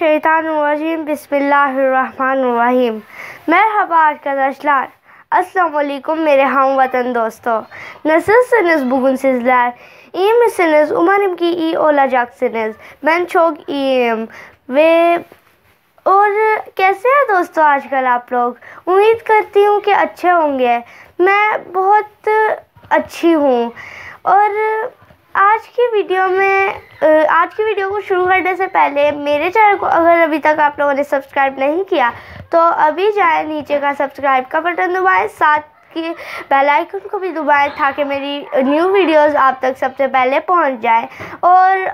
मिनश्शैतानिर्रजीम बिस्मिल्लाहिर्रहमानिर्रहीम। मरहबा arkadaşlar. Esselamu Aleyküm मेरे हम vatan dostu. Nasılsınız bugün sizler? İyi misiniz? Umarım ki iyi olacaksınız. Ben çok iyiyim. और कैसे हैं दोस्तों आजकल आप लोग? उम्मीद करती हूँ कि अच्छे होंगे। मैं बहुत अच्छी हूँ। और आज की वीडियो को शुरू करने से पहले मेरे चैनल को अगर अभी तक आप लोगों ने सब्सक्राइब नहीं किया तो अभी जाएं, नीचे का सब्सक्राइब का बटन दबाएं, साथ की बेल आइकन को भी दबाएं ताकि मेरी न्यू वीडियोस आप तक सबसे पहले पहुंच जाए। और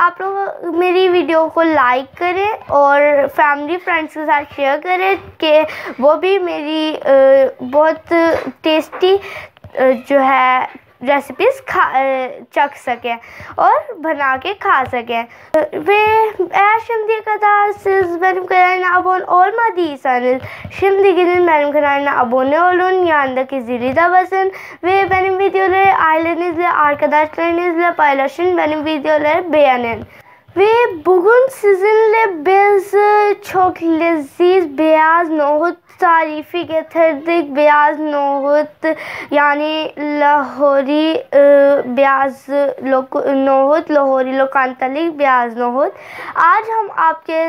आप लोग मेरी वीडियो को लाइक करें और फैमिली फ्रेंड्स के साथ शेयर करें कि वो भी मेरी बहुत टेस्टी जो है रेसिपीज़ चख सकें और बना के खा सकें। Şimdi kadar siz benim kanalıma abone olmadıysanız şimdi gidin benim kanalıma abone olun, yanındaki zili de basın ve benim videoları ailenizle, arkadaşlarınızla paylaşın, benim videoları beğenin. Ve bugün sizinle biz çok leziz beyaz nohut tarifi getirdik. Beyaz nohut yani lahori beyaz nohut, Lahori लोकांतलिक ब्याज नोहत। आज हम आपके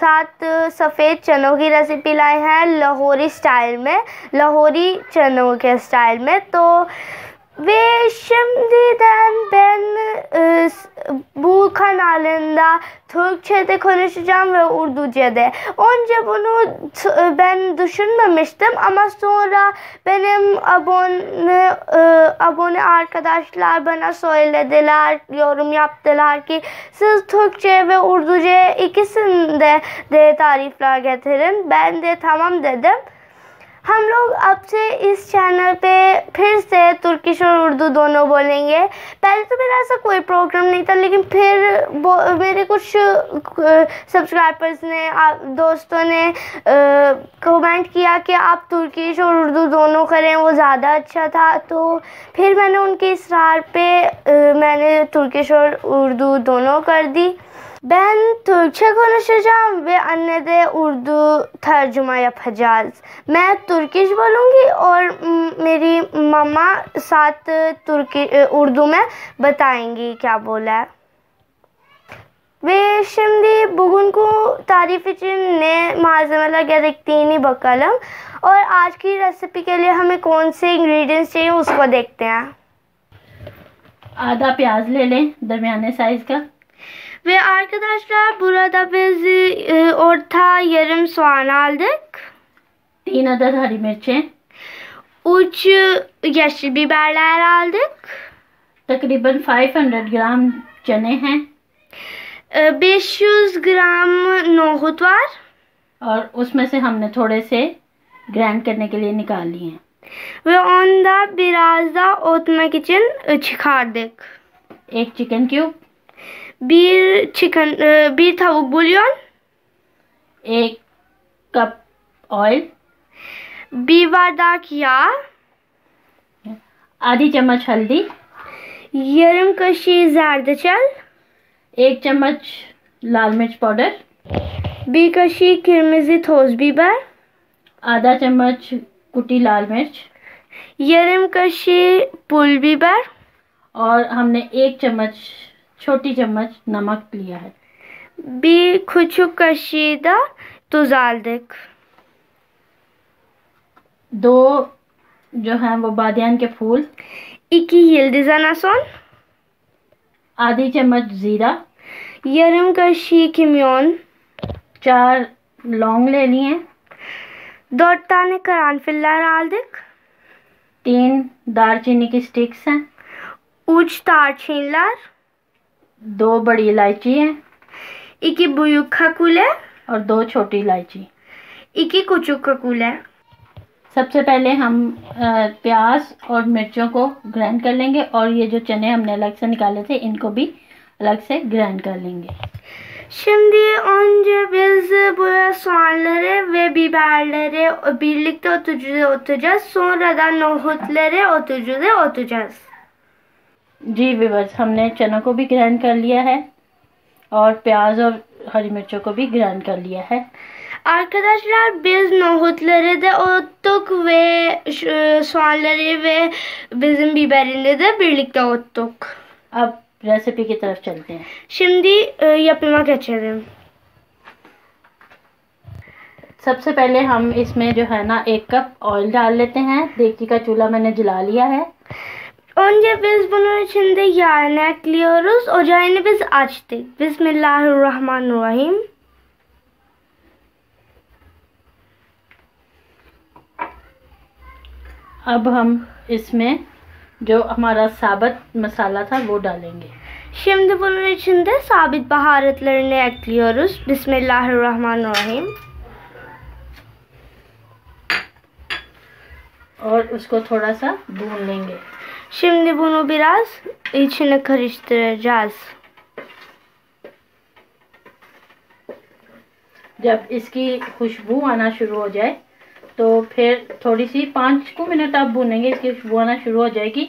साथ सफ़ेद चनों की recipe लाए हैं लाहौरी स्टाइल में, लाहौरी चनों के स्टाइल में। तो ve şimdiden ben bu kanalında Türkçe'de konuşacağım ve Urduce'de. Önce bunu ben düşünmemiştim ama sonra benim abone arkadaşlar bana söylediler, yorum yaptılar ki siz Türkçe ve Urduce ikisinde de tarifler getirin. Ben de tamam dedim। हम लोग अब से इस channel पे फिर से Turkish और उर्दू दोनों बोलेंगे। पहले तो मेरा ऐसा कोई प्रोग्राम नहीं था, लेकिन फिर मेरे कुछ सब्सक्राइबर्स ने, दोस्तों ने कमेंट किया कि आप तुर्किश और उर्दू दोनों करें, वो ज़्यादा अच्छा था। तो फिर मैंने उनके इसरार पे मैंने तुर्किश और उर्दू दोनों कर दी। Ben Türkçe konuşacağım ve anne de Urdu tercüme yapacağız। मैं तुर्किश बोलूँगी और मेरी मम्मा साथ उर्दू में बताएंगी क्या बोला है। Ve şimdi bugünkü tarif için ne malzemeler gerektiğini bakalım और आज की रेसिपी के लिए हमें कौन से इंग्रेडिएंट्स चाहिए उसको देखते हैं। आधा प्याज ले लें दरमियाने साइज का। Ve arkadaşlar burada biz orta yarım soğan aldık. 3 adet हरी मिर्चें, 3 yeşil biberler aldık. तकरीबन 500 ग्राम चने हैं, 500 gram nohut var और उसमें से हमने थोड़े से ग्राइंड करने के लिए निकाल लिए हैं ve onda biraz da öğütmek için çıkardık. एक chicken cube, bir tavuk bulyon, 1 cup oil, 1 bardak yağ, आधी चम्मच हल्दी, yarım kaşığı zerdeçal, 1 चम्मच लाल मिर्च powder, 1 kaşığı kırmızı toz biber, आधा चम्मच कुटी लाल मिर्च, yarım kaşığı pul biber और हमने 1 चम्मच छोटी चम्मच नमक लिया है। 1 küçük kaşığı da tuz aldık। 2 जो हैं वो बादियान के फूल, 2 yıldız anason, आधी चम्मच जीरा, yarım kaşığı kimyon, 4 लौंग ले लिए, 4 tane karanfiller aldık, 3 दालचीनी की स्टिक्स हैं, 3 दालचीनीler, 2 बड़ी इलायची हैं, 2 büyük kakule और 2 छोटी इलायची। 2 küçük kakule। सबसे पहले हम प्याज और मिर्चों को ग्राइंड कर लेंगे और ये जो चने हमने अलग से निकाले थे इनको भी अलग से ग्राइंड कर लेंगे। Şimdi önce biz bu soğanları ve biberleri birlikte otacağız. Sonra da nohutları otacağız. जी व्यूअर्स, हमने चनों को भी ग्राइंड कर लिया है और प्याज और हरी मिर्चों को भी ग्राइंड कर लिया है। Arkadaşlar biz nohutları da ottuk ve soğanları ve bizim biberini de birlikte ottuk. अब रेसिपी की तरफ चलते हैं। Şimdi yapıma geçelim. सबसे पहले हम इसमें जो है ना 1 कप ऑयल डाल लेते हैं। देगची का चूल्हा मैंने जला लिया है। Önce biz bunun içinde yağını ekliyoruz. Ocağını biz açtık. Bismillahirrahmanirrahim. अब हम इसमें जो हमारा साबुत मसाला था वो डालेंगे। Şimdi bunun içinde sabit baharatlarını ekliyoruz. Bismillahirrahmanirrahim. और उसको थोड़ा सा भून लेंगे। Şimdi bunu biraz içine karıştıracağız. जब इसकी खुशबू आना शुरू हो जाए तो फिर थोड़ी सी 5 मिनट आप भूनेंगे, इसकी खुशबू आना शुरू हो जाएगी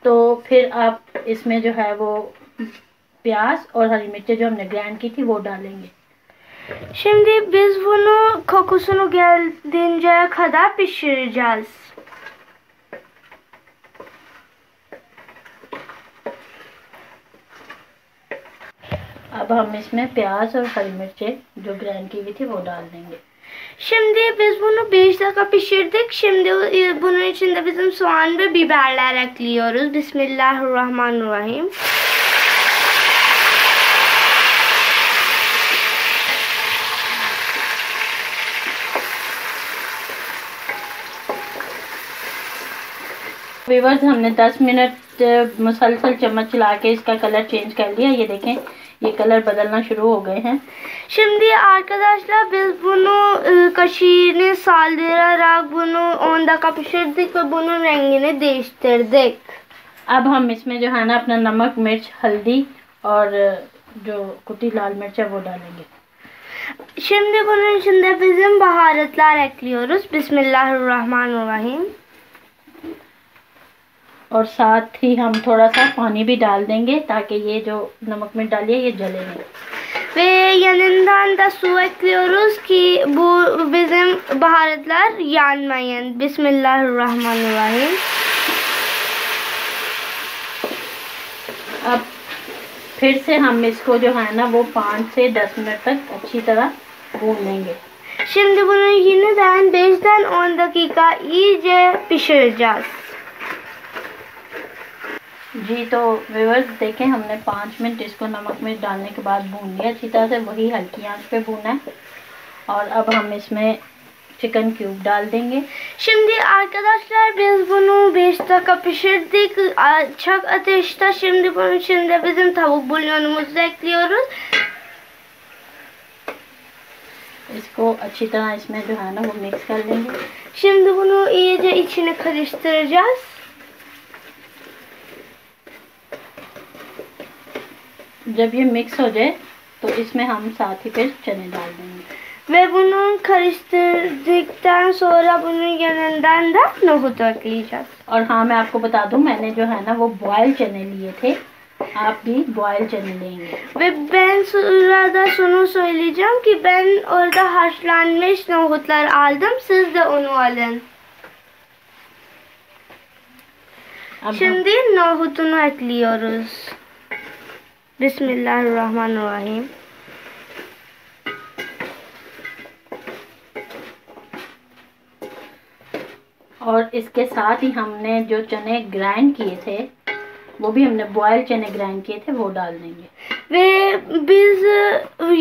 तो फिर आप इसमें जो है वो प्याज और हरी मिर्चें जो हमने ग्राइंड की थी वो डालेंगे। Şimdi biz bunu kokusunu geldiğince kadar pişireceğiz. अब हम इसमें प्याज और हरी मिर्चें जो ग्राइंड की हुई थी वो डाल देंगे। Şimdi biz bunu 5 dakika pişirdik. Şimdi bunun içinde bizim soğan ve biberler ekliyoruz. Bismillahirrahmanirrahim. Viewers, हमने 10 मिनट मुसलसल चम्मच चला के इसका कलर चेंज कर लिया। ये देखें, ये कलर बदलना शुरू हो गए हैं। Şimdi arkadaşlar biz bunu kaşığını saldırarak bunu 10 dakika pişirdik ve bunun rengini değiştirdik. अब हम इसमें जो है ना अपना नमक, मिर्च, हल्दी और जो कुटी लाल मिर्च है वो डालेंगे। Şimdi bunun içinde bizim baharatlar ekliyoruz. Bismillahirrahmanirrahim. और साथ ही हम थोड़ा सा पानी भी डाल देंगे ताकि ये जो नमक मिर्च डालिए ये जले नहीं। Ve yanından da su ekliyoruz ki bu bizim baharatlar yanmayın. Bismillahirrahmanirrahim. अब फिर से हम इसको जो है ना वो 5 से 10 मिनट तक अच्छी तरह भून लेंगे। Şimdi bunu yeniden 5'ten 10 dakika iyice pişireceğiz. जी, तो व्यूअर्स देखें, हमने 5 मिनट इसको नमक मिर्च डालने के बाद भून लिया अच्छी तरह से। वही हल्की आंच पे भूना है। और अब हम इसमें चिकन क्यूब डाल देंगे। Şimdi arkadaşlar biz bunu 5 dakika pişirdik alçak ateşte. Şimdi bunun içinde bizim tavuk bulyonumuzu ekliyoruz. इसको अच्छी तरह इसमें जो है ना वो मिक्स कर लेंगे। Şimdi bunu iyice içine karıştıracağız. जब ये मिक्स हो जाए तो इसमें हम साथ ही फिर चने डाल देंगे। Ve bunu karıştırdıktan sonra bunun yanından da nohut ekleyeceğiz. और हाँ, मैं आपको बता दूं, मैंने जो है ना वो बॉयल चने लिए थे। आप भी बॉयल चने लेंगे। Ve ben sırada şunu söyleyeceğim ki ben orada haşlanmış nohutlar aldım. Siz de onu alın. अब Şimdi nohutunu ekliyoruz. Bismillahirrahmanirrahim. और इसके साथ ही हमने जो चने ग्राइंड किए थे वो भी हमने बॉयल चने ग्राइंड किए थे वो डाल देंगे। Ve biz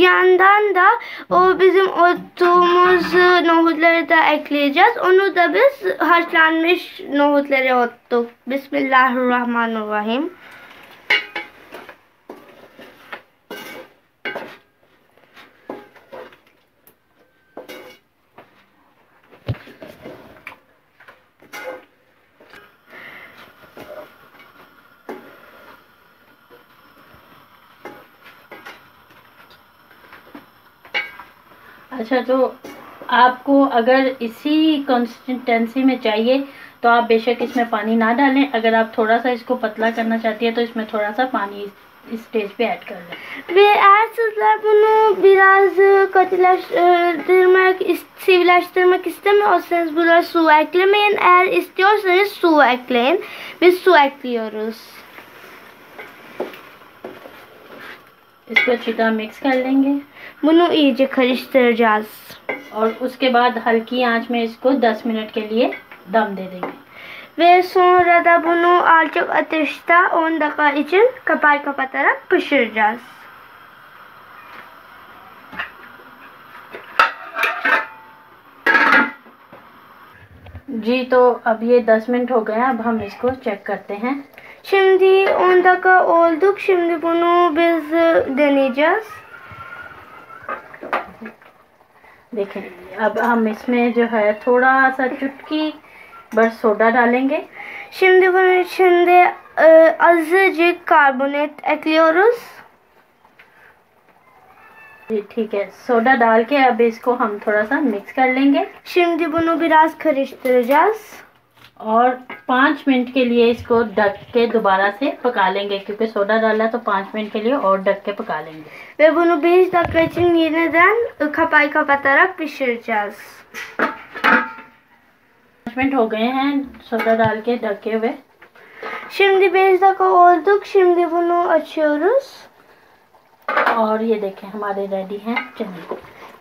yandan da o bizim ottuğumuz nohutları da ekleyeceğiz. Onu da biz haşlanmış nohutları ottuk. Bismillahirrahmanirrahim. अच्छा, तो आपको अगर इसी कंसिस्टेंसी में चाहिए तो आप बेशक इसमें पानी ना डालें। अगर आप थोड़ा सा इसको पतला करना चाहती है तो इसमें थोड़ा सा पानी इस स्टेज पे ऐड कर दें। Ve eğer sizler bunu biraz sıvılaştırmak istemiyorsanız burada su eklemeyin. Eğer istiyorsanız su ekleyin. Biz su ekliyoruz. इसको अच्छी तरह मिक्स कर लेंगे Bunu iyice karıştıracağız. और उसके बाद हल्की आंच में इसको 10 मिनट के लिए दम दे देंगे। Ve sonra da bunu alçak ateşte 10 dakika için kapağı kapatarak pişireceğiz. जी तो अब ये 10 मिनट हो गए हैं, अब हम इसको चेक करते हैं। Şimdi 10 dakika olduk. Şimdi bunu biz deneyeceğiz. देखें अब हम इसमें जो है थोड़ा सा चुटकी भर सोडा डालेंगे। Şimdi bunun içinde azıcık karbonat ekliyoruz. जी ठीक है, सोडा डाल के अब इसको हम थोड़ा सा मिक्स कर लेंगे Şimdi bunu biraz karıştıracağız. और 5 मिनट के लिए इसको ढक के दोबारा से पका लेंगे, क्योंकि सोडा डाला तो 5 मिनट के लिए और ढक के पका लेंगे। Ve bunu 5 dakika için yeniden kapağı kapatarak pişireceğiz. 5 minute हो गए हैं सोडा डाल के ढके हुए। Şimdi 5 dakika olduk. Şimdi bunu açıyoruz. और ये देखें हमारे रेडी हैं चने।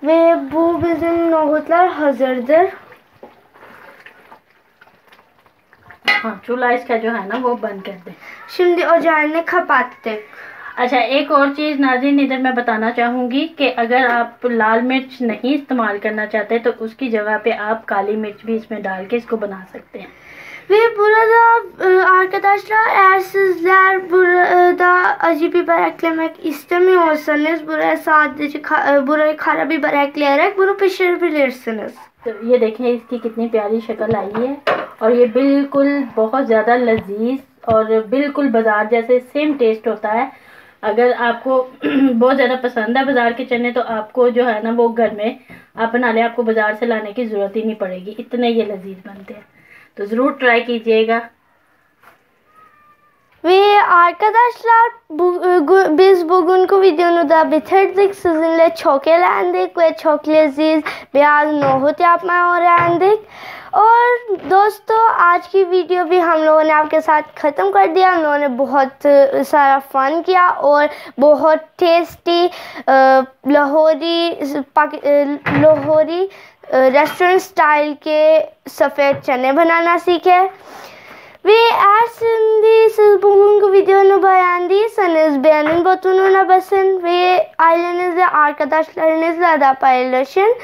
Ve bu bizim nohutlar hazırdır. हाँ चूल्हा इसका जो है ना वो बंद कर दें। Şimdi ocağını kapattık. अच्छा एक और चीज़ नाज़रीन इधर मैं बताना चाहूँगी कि अगर आप लाल मिर्च नहीं इस्तेमाल करना चाहते तो उसकी जगह पे आप काली मिर्च भी इसमें डाल के इसको बना सकते हैं। Ve burada arkadaşlar eğer sizler burada acı biber eklemek istemiyorsanız buraya sadece buraya karabiber ekleyerek bunu pişirebilirsiniz. तो ये देखें इसकी कितनी प्यारी शक्ल आई है और ये बिल्कुल बहुत ज़्यादा लजीज और बिल्कुल बाज़ार जैसे सेम टेस्ट होता है। अगर आपको बहुत ज़्यादा पसंद है बाज़ार के चने तो आपको जो है ना वो घर में आप बना लें, आपको बाज़ार से लाने की ज़रूरत ही नहीं पड़ेगी, इतने ये लजीज बनते हैं। तो ज़रूर ट्राई कीजिएगा। Ve arkadaşlar biz bugünkü videonu da bitirdik. Sizinle çok eğlendik ve çok leziz biraz nohut yapmayı öğrendik. और दोस्तों आज की वीडियो भी हम लोगों ने आपके साथ ख़त्म कर दिया। हम लोगों ने बहुत सारा फ़न किया और बहुत टेस्टी लाहौरी रेस्टोरेंट स्टाइल के सफ़ेद चने बनाना सीखे। Ve eğer siz bugünkü videonu beğendiyseniz beğenin butonuna basın ve ailenizle arkadaşlarınızla da paylaşın.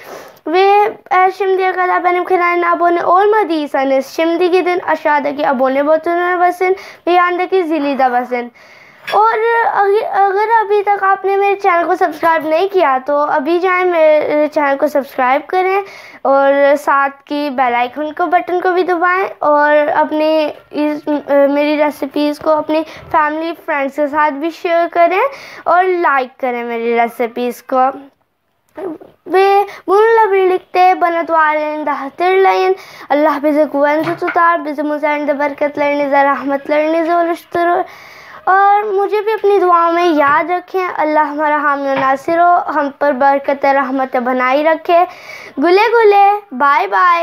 Ve eğer şimdiye kadar benim kanalıma abone olmadıysanız şimdi gidin aşağıdaki abone butonuna basın ve yandaki zili de basın। और अगर अभी तक आपने मेरे channel को subscribe नहीं किया तो अभी जाएं मेरे चैनल को सब्सक्राइब करें और साथ की बेल आइकन को बटन को भी दबाएं और अपनी मेरी रेसिपीज़ को अपनी फैमिली फ्रेंड्स के साथ भी शेयर karen और लाइक करें मेरी रेसिपीज़ को। Ve bununla birlikte bana dualarını da hatırlayın. Allah bizi güvende tutar, bizim üzerinde bereketlerinize, rahmetlerinize oluşturur। और मुझे भी अपनी दुआओं में याद रखें। अल्लाह हमारा हामी और नासिर हो, हम पर बरकत रहमत बनाई रखे। गुले गुले, बाय बाय।